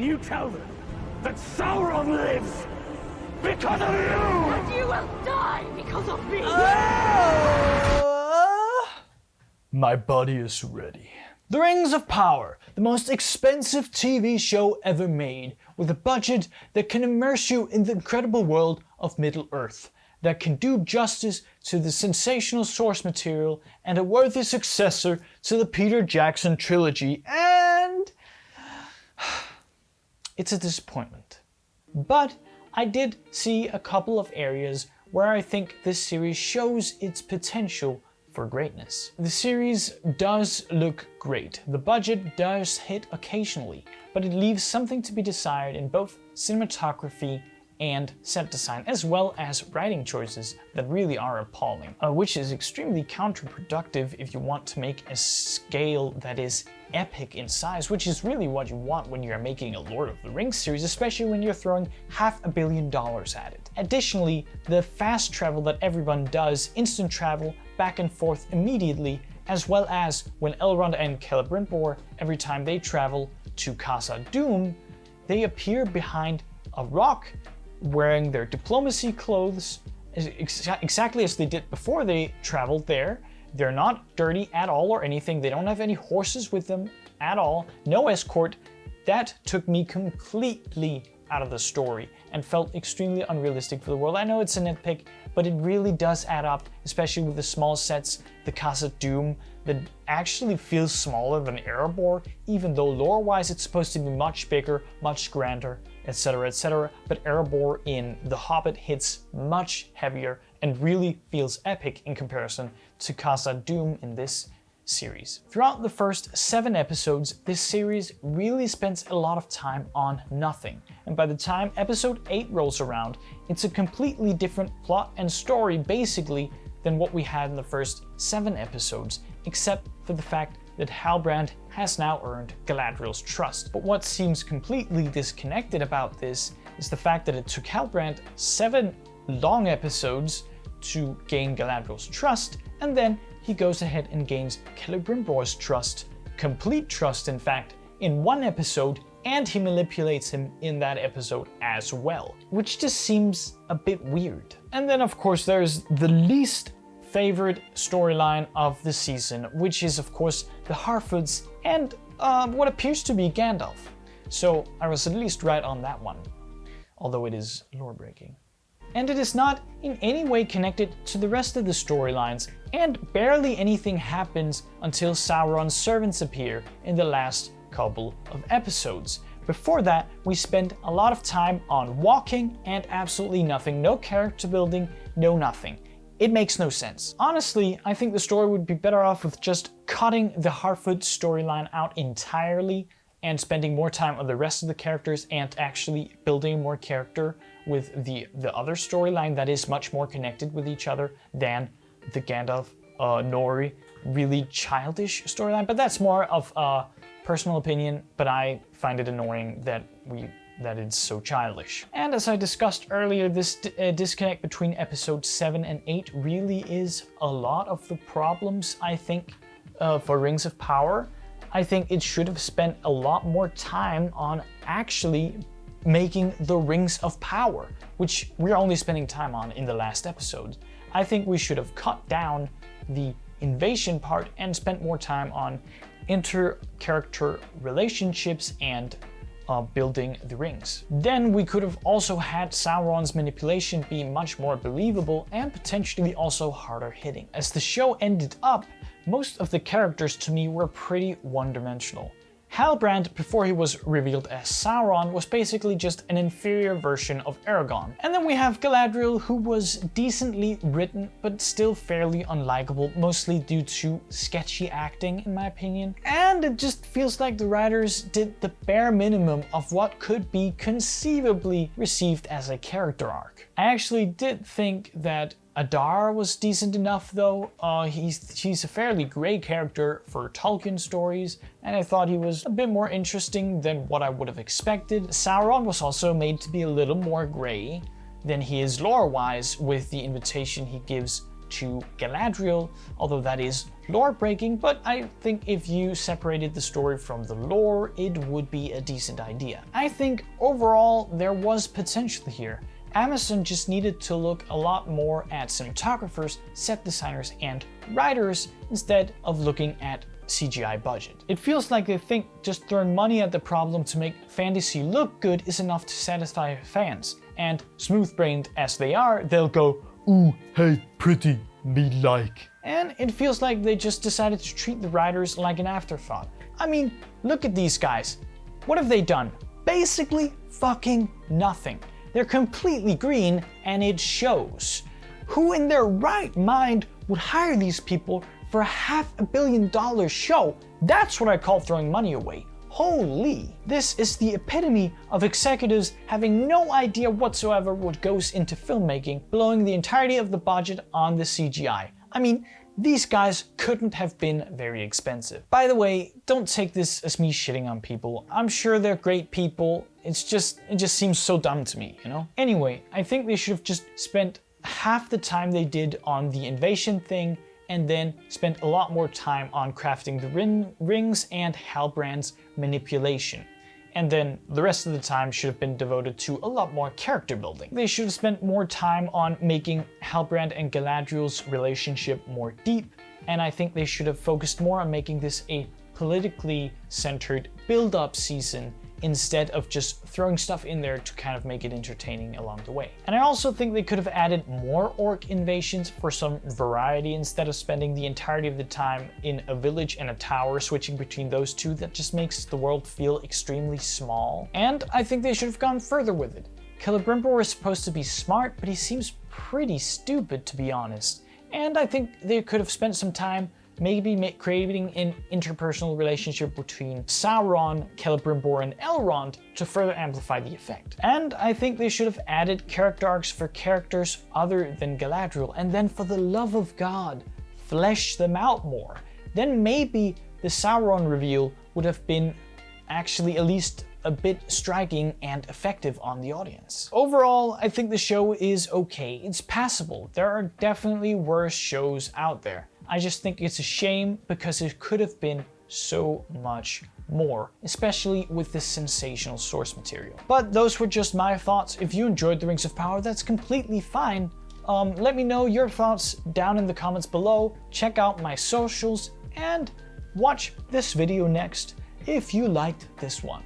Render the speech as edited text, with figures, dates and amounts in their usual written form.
when you tell them that Sauron lives because of you! And you will die because of me! My body is ready. The Rings of Power, the most expensive TV show ever made, with a budget that can immerse you in the incredible world of Middle-earth, that can do justice to the sensational source material and a worthy successor to the Peter Jackson trilogy, and it's a disappointment. But I did see a couple of areas where I think this series shows its potential for greatness. The series does look great, the budget does hit occasionally, but it leaves something to be desired in both cinematography and set design, as well as writing choices that really are appalling, which is extremely counterproductive if you want to make a scale that is epic in size, which is really what you want when you're making a Lord of the Rings series, especially when you're throwing $500 million at it. Additionally, the fast travel that everyone does, instant travel back and forth immediately, as well as when Elrond and Celebrimbor, every time they travel to Casa Doom, they appear behind a rock wearing their diplomacy clothes exactly as they did before they traveled there. They're not dirty at all or anything. They don't have any horses with them at all. No escort. That took me completely out of the story and felt extremely unrealistic for the world. I know it's a nitpick, but it really does add up, especially with the small sets, the Casa Doom, that actually feels smaller than Erebor, even though lore-wise it's supposed to be much bigger, much grander, etc, etc. But Erebor in The Hobbit hits much heavier and really feels epic in comparison to Casa Doom in this series. Throughout the first 7 episodes, this series really spends a lot of time on nothing. And by the time episode 8 rolls around, it's a completely different plot and story basically than what we had in the first 7 episodes, except for the fact that Halbrand has now earned Galadriel's trust. But what seems completely disconnected about this is the fact that it took Halbrand 7 long episodes to gain Galadriel's trust, and then he goes ahead and gains Celebrimbor's trust, complete trust in fact, in 1 episode, and he manipulates him in that episode as well, which just seems a bit weird. And then of course there's the least favorite storyline of the season, which is of course the Harfoots and what appears to be Gandalf. So I was at least right on that one, although it is lore breaking. And it is not in any way connected to the rest of the storylines, and barely anything happens until Sauron's servants appear in the last couple of episodes. Before that, we spend a lot of time on walking and absolutely nothing, no character building, no nothing. It makes no sense. Honestly, I think the story would be better off with just cutting the Harfoot storyline out entirely and spending more time on the rest of the characters and actually building more character with the other storyline that is much more connected with each other than the Gandalf, Nori, really childish storyline. But that's more of a personal opinion, but I find it annoying that it's so childish. And as I discussed earlier, this disconnect between episodes 7 and 8 really is a lot of the problems, I think, for Rings of Power. I think it should have spent a lot more time on actually making the Rings of Power, which we're only spending time on in the last episode. I think we should have cut down the invasion part and spent more time on inter-character relationships and building the rings. Then we could have also had Sauron's manipulation be much more believable and potentially also harder hitting. As the show ended up, most of the characters to me were pretty one-dimensional. Halbrand, before he was revealed as Sauron, was basically just an inferior version of Aragorn. And then we have Galadriel, who was decently written, but still fairly unlikable, mostly due to sketchy acting, in my opinion. And it just feels like the writers did the bare minimum of what could be conceivably received as a character arc. I actually did think that Adar was decent enough though. He's a fairly grey character for Tolkien stories, and I thought he was a bit more interesting than what I would have expected. Sauron was also made to be a little more grey than he is lore-wise with the invitation he gives to Galadriel, although that is lore breaking, but I think if you separated the story from the lore, it would be a decent idea. I think overall there was potential here. Amazon just needed to look a lot more at cinematographers, set designers, and writers instead of looking at CGI budget. It feels like they think just throwing money at the problem to make fantasy look good is enough to satisfy fans, and smooth-brained as they are, they'll go, "Ooh, hey, pretty, me like." And it feels like they just decided to treat the writers like an afterthought. I mean, look at these guys. What have they done? Basically fucking nothing. They're completely green, and it shows. Who in their right mind would hire these people for a $500 million show? That's what I call throwing money away. Holy! This is the epitome of executives having no idea whatsoever what goes into filmmaking, blowing the entirety of the budget on the CGI. I mean, these guys couldn't have been very expensive. By the way, don't take this as me shitting on people. I'm sure they're great people. It just seems so dumb to me, you know? Anyway, I think they should have just spent half the time they did on the invasion thing, and then spent a lot more time on crafting the rings and Halbrand's manipulation. And then the rest of the time should have been devoted to a lot more character building. They should have spent more time on making Halbrand and Galadriel's relationship more deep, and I think they should have focused more on making this a politically centered build-up season instead of just throwing stuff in there to kind of make it entertaining along the way. And I also think they could have added more orc invasions for some variety instead of spending the entirety of the time in a village and a tower, switching between those two. That just makes the world feel extremely small. And I think they should have gone further with it. Celebrimbor is supposed to be smart, but he seems pretty stupid, to be honest. And I think they could have spent some time maybe creating an interpersonal relationship between Sauron, Celebrimbor, and Elrond to further amplify the effect. And I think they should have added character arcs for characters other than Galadriel, and then for the love of God, flesh them out more. Then maybe the Sauron reveal would have been actually at least a bit striking and effective on the audience. Overall, I think the show is okay. It's passable. There are definitely worse shows out there. I just think it's a shame because it could have been so much more, especially with this sensational source material. But those were just my thoughts. If you enjoyed The Rings of Power, that's completely fine. Let me know your thoughts down in the comments below. Check out my socials and watch this video next if you liked this one.